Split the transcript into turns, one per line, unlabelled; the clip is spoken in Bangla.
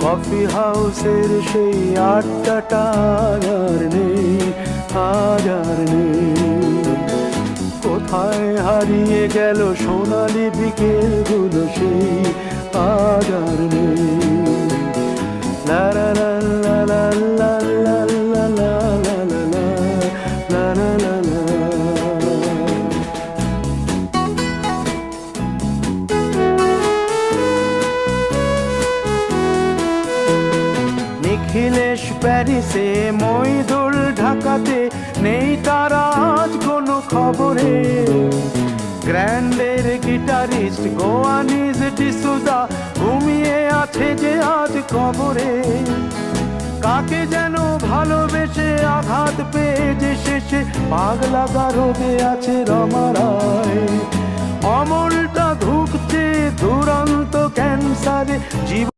কফি হাউসের সেই আড্ডাটা আর নেই, আজ আর নেই। কোথায় হারিয়ে গেল সোনালি বিকেলগুলো সেই আজ আর নেই। লা লা লা লা লা লা লা লা লা লা লা লা লা লা। নিখিলেশ প্যারিসে, মইদুল ঢাকাতে, নেই তারা আজ কোনো খবরে। গ্র্যান্ডের গিটারিস্ট গোয়ানিজ ডিসুজা ঘুমিয়ে আছে যে আজ কবরে। কাকে যেন ভালোবেসে আঘাত পেয়ে যে শেষে পাগলা গারদে আছে রমা রায়। অমলটা ধুঁকছে দুরন্ত ক্যান্সারে জীবন।